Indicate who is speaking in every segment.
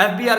Speaker 1: FBI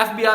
Speaker 1: FBI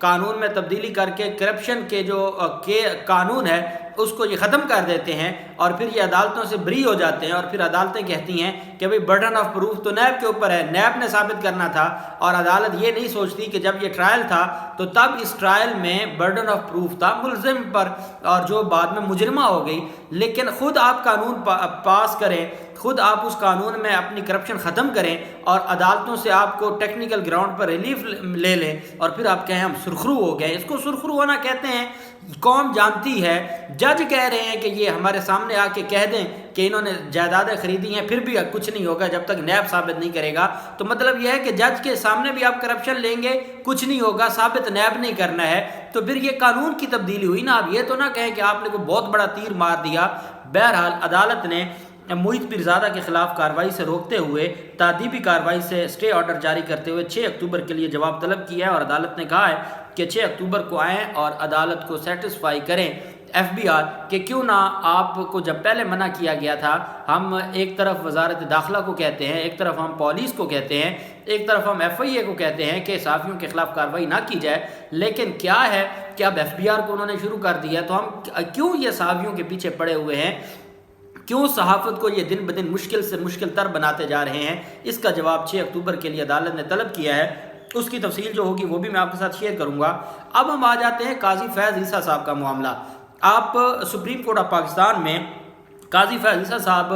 Speaker 1: قانون میں تبدیلی کر کے کرپشن کے جو قانون ہے اس کو یہ ختم کر دیتے ہیں اور پھر یہ عدالتوں سے بری ہو جاتے ہیں، اور پھر عدالتیں کہتی ہیں کہ بھئی برڈن آف پروف تو نیب کے اوپر ہے، نیب نے ثابت کرنا تھا، اور عدالت یہ نہیں سوچتی کہ جب یہ ٹرائل تھا تو تب اس ٹرائل میں برڈن آف پروف تھا ملزم پر، اور جو بعد میں مجرمہ ہو گئی۔ لیکن خود آپ قانون پاس کریں، خود آپ اس قانون میں اپنی کرپشن ختم کریں اور عدالتوں سے آپ کو ٹیکنیکل گراؤنڈ پر ریلیف لے لیں، اور پھر آپ کہیں ہم سرخرو ہو گئے۔ اس کو سرخرو ہونا کہتے ہیں، قوم جانتی ہے، جج کہہ رہے ہیں کہ یہ ہمارے سامنے آ کے کہہ دیں کہ انہوں نے جائیدادیں خریدی ہیں، پھر بھی کچھ نہیں ہوگا جب تک نیب ثابت نہیں کرے گا۔ تو مطلب یہ ہے کہ جج کے سامنے بھی آپ کرپشن لیں گے، کچھ نہیں ہوگا، ثابت نیب نہیں کرنا ہے، تو پھر یہ قانون کی تبدیلی ہوئی نا۔ آپ یہ تو نہ کہیں کہ آپ نے کوئی بہت بڑا تیر مار دیا۔ بہرحال عدالت نے محیط پیرزادہ کے خلاف کارروائی سے روکتے ہوئے تادیبی کارروائی سے اسٹے آرڈر جاری کرتے ہوئے 6 اکتوبر کے لیے جواب طلب کیا ہے، اور عدالت نے کہا ہے کہ 6 اکتوبر کو آئیں اور عدالت کو سیٹسفائی کریں ایف بی آر کہ کیوں نہ آپ کو جب پہلے منع کیا گیا تھا، ہم ایک طرف وزارت داخلہ کو کہتے ہیں، ایک طرف ہم پولیس کو کہتے ہیں، ایک طرف ہم ایف آئی اے کو کہتے ہیں کہ صحافیوں کے خلاف کارروائی نہ کی جائے، لیکن کیا ہے کہ اب ایف بی آر کو انہوں نے شروع کر دیا، تو ہم کیوں یہ صحافیوں کے پیچھے پڑے ہوئے ہیں، کیوں صحافت کو یہ دن بدن مشکل سے مشکل تر بناتے جا رہے ہیں؟ اس کا جواب 6 اکتوبر کے لیے عدالت نے طلب کیا ہے۔ اس کی تفصیل جو ہوگی وہ بھی میں آپ کے ساتھ شیئر کروں گا۔ اب ہم آ جاتے ہیں قاضی فیض عیسیٰ صاحب کا معاملہ۔ آپ سپریم کورٹ آف پاکستان میں قاضی فیض عیسیٰ صاحب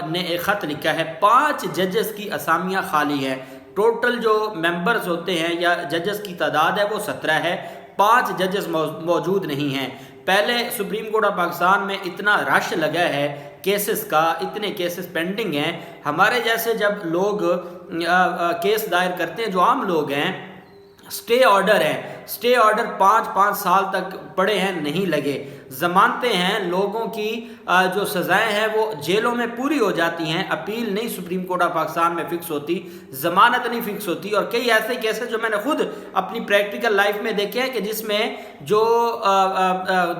Speaker 1: نے ایک خط لکھا ہے، 5 ججز کی اسامیاں خالی ہیں۔ ٹوٹل جو ممبرز ہوتے ہیں یا ججز کی تعداد ہے وہ 17 ہے، 5 ججز موجود نہیں ہیں۔ پہلے سپریم کورٹ آف پاکستان میں اتنا رش لگا ہے کیسز کا، اتنے کیسز پینڈنگ ہیں، ہمارے جیسے جب لوگ کیس دائر کرتے ہیں، جو عام لوگ ہیں، سٹے آرڈر ہیں، سٹے آرڈر 5 سال تک پڑے ہیں، نہیں لگے، ضمانتیں ہیں، لوگوں کی جو سزائیں ہیں وہ جیلوں میں پوری ہو جاتی ہیں، اپیل نہیں سپریم کورٹ آف پاکستان میں فکس ہوتی، ضمانت نہیں فکس ہوتی، اور کئی ایسے کیسز جو میں نے خود اپنی پریکٹیکل لائف میں دیکھے ہیں کہ جس میں جو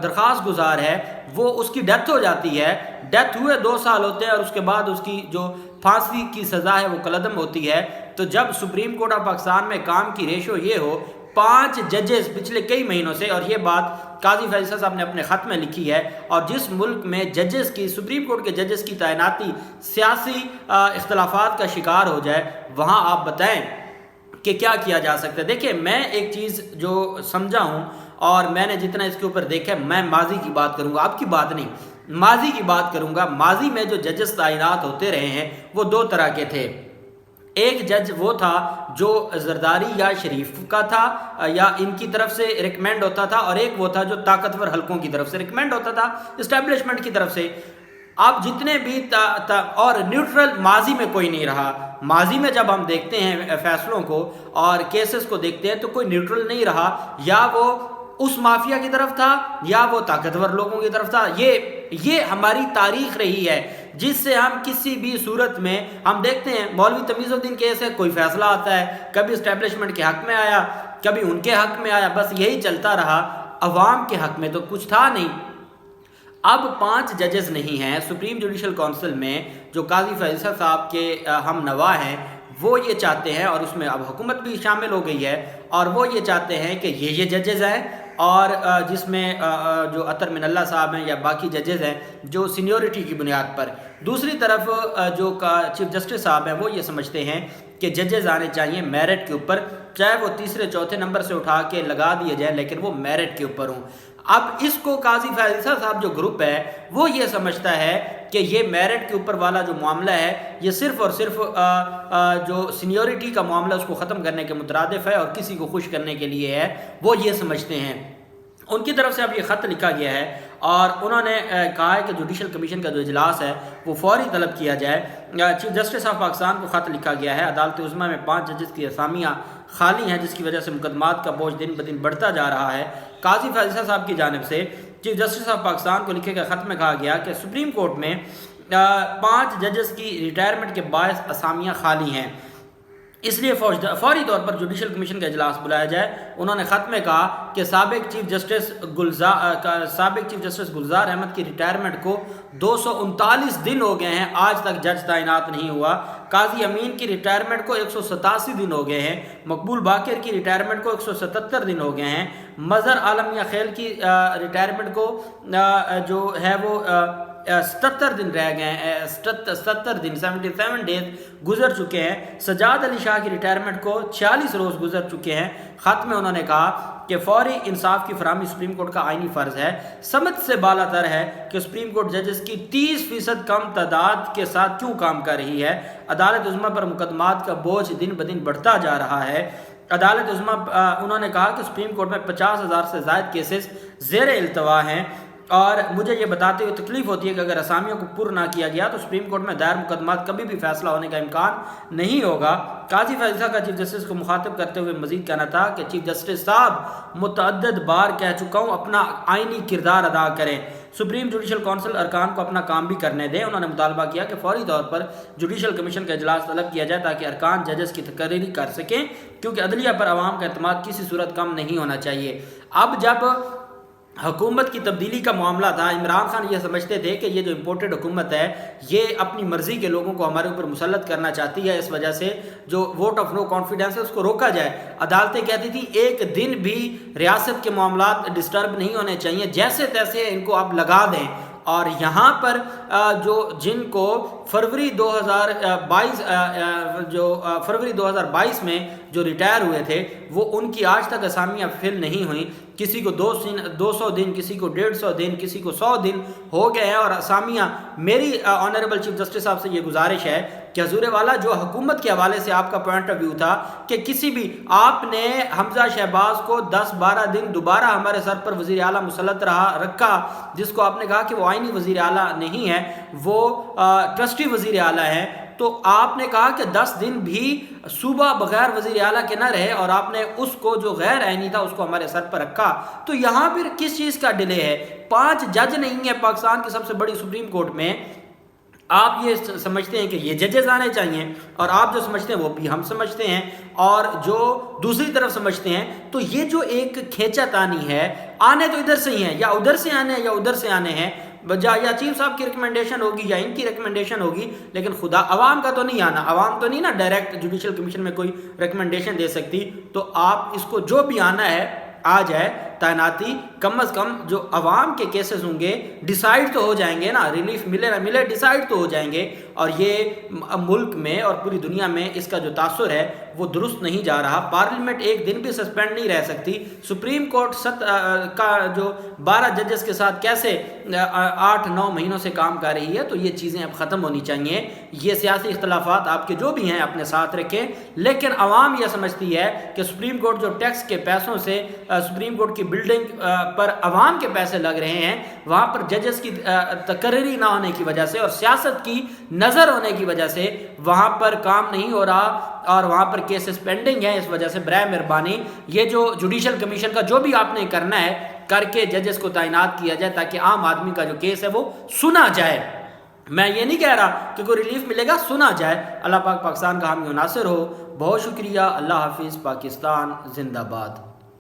Speaker 1: درخواست گزار ہے وہ اس کی ڈیتھ ہو جاتی ہے، ڈیتھ ہوئے 2 سال ہوتے ہیں، اور اس کے بعد اس کی جو پھانسی کی سزا ہے وہ کالعدم ہوتی ہے۔ تو جب سپریم کورٹ آف پاکستان میں کام کی ریشو یہ ہو، 5 ججز پچھلے کئی مہینوں سے، اور یہ بات قاضی فیض عیسیٰ صاحب نے اپنے خط میں لکھی ہے، اور جس ملک میں ججز کی، سپریم کورٹ کے ججز کی تعیناتی سیاسی اختلافات کا شکار ہو جائے، وہاں آپ بتائیں کہ کیا کیا جا سکتا ہے۔ دیکھیں، میں ایک چیز جو سمجھا ہوں اور میں نے جتنا اس کے اوپر دیکھا ہے، میں ماضی کی بات کروں گا، آپ کی بات نہیں، ماضی کی بات کروں گا۔ ماضی میں جو ججز تعینات ہوتے رہے ہیں وہ 2 طرح کے تھے۔ ایک جج وہ تھا جو زرداری یا شریف کا تھا یا ان کی طرف سے ریکمینڈ ہوتا تھا، اور ایک وہ تھا جو طاقتور حلقوں کی طرف سے ریکمینڈ ہوتا تھا، اسٹیبلشمنٹ کی طرف سے۔ اب جتنے بھی اور نیوٹرل ماضی میں کوئی نہیں رہا۔ ماضی میں جب ہم دیکھتے ہیں فیصلوں کو اور کیسز کو دیکھتے ہیں تو کوئی نیوٹرل نہیں رہا، یا وہ اس مافیا کی طرف تھا یا وہ طاقتور لوگوں کی طرف تھا۔ یہ ہماری تاریخ رہی ہے، جس سے ہم کسی بھی صورت میں ہم دیکھتے ہیں مولوی تمیز الدین کیس ہے، کوئی فیصلہ آتا ہے، کبھی اسٹیبلشمنٹ کے حق میں آیا، کبھی ان کے حق میں آیا، بس یہی چلتا رہا، عوام کے حق میں تو کچھ تھا نہیں۔ اب 5 ججز نہیں ہیں سپریم جوڈیشل کونسل میں جو قاضی فیض عیسیٰ صاحب کے ہم نوا ہیں، وہ یہ چاہتے ہیں، اور اس میں اب حکومت بھی شامل ہو گئی ہے، اور وہ یہ چاہتے ہیں کہ یہ ججز ہیں، اور جس میں جو عطر من اللہ صاحب ہیں یا باقی ججز ہیں جو سینیورٹی کی بنیاد پر۔ دوسری طرف جو چیف جسٹس صاحب ہیں وہ یہ سمجھتے ہیں کہ ججز آنے چاہیے میرٹ کے اوپر، چاہے وہ 3 4 نمبر سے اٹھا کے لگا دیے جائیں، لیکن وہ میرٹ کے اوپر ہوں۔ اب اس کو قاضی فیض عیسیٰ صاحب جو گروپ ہے وہ یہ سمجھتا ہے کہ یہ میرٹ کے اوپر والا جو معاملہ ہے یہ صرف اور صرف جو سینیورٹی کا معاملہ اس کو ختم کرنے کے مترادف ہے اور کسی کو خوش کرنے کے لیے ہے، وہ یہ سمجھتے ہیں۔ ان کی طرف سے اب یہ خط لکھا گیا ہے اور انہوں نے کہا ہے کہ جوڈیشل کمیشن کا جو اجلاس ہے وہ فوری طلب کیا جائے۔ چیف جسٹس آف پاکستان کو خط لکھا گیا ہے، عدالت عظمیٰ میں 5 ججز کی اسامیاں خالی ہیں، جس کی وجہ سے مقدمات کا بوجھ دن بدن بڑھتا جا رہا ہے۔ قاضی فیض عیسیٰ صاحب کی جانب سے چیف جسٹس آف پاکستان کو لکھے گئے خط میں کہا گیا کہ سپریم کورٹ میں 5 ججز کی ریٹائرمنٹ کے باعث اسامیاں خالی ہیں۔ اس لیے فوری طور پر جوڈیشل کمیشن کا اجلاس بلایا جائے۔ انہوں نے خط میں کہا کہ سابق چیف جسٹس گلزار احمد کی ریٹائرمنٹ کو 239 دن ہو گئے ہیں، آج تک جج تعینات نہیں ہوا۔ قاضی امین کی ریٹائرمنٹ کو 187 دن ہو گئے ہیں۔ مقبول باقر کی ریٹائرمنٹ کو 177 دن ہو گئے ہیں۔ مظہر عالم یا خیل کی ریٹائرمنٹ کو جو ہے وہ 77 دن رہ گئے ہیں، 77 دن 77 ڈیز گزر چکے ہیں۔ سجاد علی شاہ کی ریٹائرمنٹ کو 46 روز گزر چکے ہیں۔ خط میں انہوں نے کہا کہ فوری انصاف کی فراہمی سپریم کورٹ کا آئینی فرض ہے۔ سمجھ سے بالا تر ہے کہ سپریم کورٹ ججز کی 30% کم تعداد کے ساتھ کیوں کام کر رہی ہے۔ عدالت عظمیٰ پر مقدمات کا بوجھ دن بدن بڑھتا جا رہا ہے۔ عدالت عظمیٰ انہوں نے کہا کہ سپریم کورٹ میں 50,000 سے زائد کیسز زیر التوا ہیں، اور مجھے یہ بتاتے ہوئے تکلیف ہوتی ہے کہ اگر اسامیوں کو پر نہ کیا گیا تو سپریم کورٹ میں دائر مقدمات کبھی بھی فیصلہ ہونے کا امکان نہیں ہوگا۔ قاضی فیصلہ کا چیف جسٹس کو مخاطب کرتے ہوئے مزید کہنا تھا کہ چیف جسٹس صاحب متعدد بار کہہ چکا ہوں اپنا آئینی کردار ادا کریں، سپریم جوڈیشل کونسل ارکان کو اپنا کام بھی کرنے دیں۔ انہوں نے مطالبہ کیا کہ فوری طور پر جوڈیشل کمیشن کا اجلاس طلب کیا جائے تاکہ ارکان ججز کی تقرری کر سکیں، کیونکہ عدلیہ پر عوام کا اعتماد کسی صورت کم نہیں ہونا چاہیے۔ اب جب حکومت کی تبدیلی کا معاملہ تھا، عمران خان یہ سمجھتے تھے کہ یہ جو امپورٹڈ حکومت ہے یہ اپنی مرضی کے لوگوں کو ہمارے اوپر مسلط کرنا چاہتی ہے، اس وجہ سے جو ووٹ آف نو کانفیڈنس ہے اس کو روکا جائے۔ عدالتیں کہتی تھی ایک دن بھی ریاست کے معاملات ڈسٹرب نہیں ہونے چاہیے، جیسے تیسے ان کو آپ لگا دیں۔ اور یہاں پر جن کو فروری 2022 میں جو ریٹائر ہوئے تھے وہ ان کی آج تک اسامیاں فل نہیں ہوئیں، کسی کو 200 دن، کسی کو 150 دن، کسی کو 100 دن ہو گئے ہیں، اور اسامیاں میری آنریبل چیف جسٹس صاحب سے یہ گزارش ہے کہ حضور والا جو حکومت کے حوالے سے آپ کا پوائنٹ آف ویو تھا کہ کسی بھی آپ نے حمزہ شہباز کو 10-12 دن دوبارہ ہمارے سر پر وزیر اعلیٰ مسلط رکھا، جس کو آپ نے کہا کہ وہ آئینی وزیر اعلیٰ نہیں ہے، وہ ٹرسٹی وزیر اعلیٰ ہے، تو آپ نے کہا کہ 10 دن بھی صوبہ بغیر وزیر اعلیٰ کے نہ رہے، اور آپ نے اس کو جو غیر آئینی تھا اس کو ہمارے سر پر رکھا۔ تو یہاں پھر کس چیز کا ڈیلے ہے؟ 5 جج نہیں ہیں پاکستان کی سب سے بڑی سپریم کورٹ میں، آپ یہ سمجھتے ہیں کہ یہ ججز آنے چاہیے، اور آپ جو سمجھتے ہیں وہ بھی ہم سمجھتے ہیں، اور جو دوسری طرف سمجھتے ہیں، تو یہ جو ایک کھینچا تانی ہے، آنے تو ادھر سے ہی ہیں، یا ادھر سے آنے ہیں یا ادھر سے آنے ہیں، یا چیف صاحب کی ریکمنڈیشن ہوگی یا ان کی ریکمنڈیشن ہوگی، لیکن خدا عوام کا تو نہیں آنا، عوام تو نہیں نا ڈائریکٹ جوڈیشل کمیشن میں کوئی ریکمنڈیشن دے سکتی۔ تو آپ اس کو جو بھی آنا ہے آ جائے، تعیناتی کم از کم جو عوام کے کیسز ہوں گے ڈیسائیڈ تو ہو جائیں گے نا، ریلیف ملے نہ ملے ڈیسائیڈ تو ہو جائیں گے، اور یہ ملک میں اور پوری دنیا میں اس کا جو تاثر ہے وہ درست نہیں جا رہا۔ پارلیمنٹ ایک دن بھی سسپینڈ نہیں رہ سکتی۔ سپریم کورٹ کا جو 12 ججز کے ساتھ کیسے 8-9 مہینوں سے کام کر رہی ہے، تو یہ چیزیں اب ختم ہونی چاہیے۔ یہ سیاسی اختلافات آپ کے جو بھی ہیں اپنے ساتھ رکھیں، لیکن عوام یہ سمجھتی ہے کہ سپریم کورٹ جو ٹیکس کے پیسوں سے سپریم کورٹ کی بلڈنگ پر عوام کے پیسے لگ رہے ہیں، وہاں پر ججز کی تقرری نہ ہونے کی وجہ سے اور سیاست کی نظر ہونے کی وجہ سے وہاں پر کام نہیں ہو رہا، اور وہاں پر کیسز پینڈنگ ہیں۔ اس وجہ سے برائے مہربانی یہ جو جوڈیشل کمیشن کا جو بھی آپ نے کرنا ہے کر کے ججز کو تعینات کیا جائے، تاکہ عام آدمی کا جو کیس ہے وہ سنا جائے۔ میں یہ نہیں کہہ رہا کہ کوئی ریلیف ملے گا، سنا جائے۔ اللہ پاک پاکستان کا حامی و ناصر ہو۔ بہت شکریہ۔ اللہ حافظ۔ پاکستان زندہ باد۔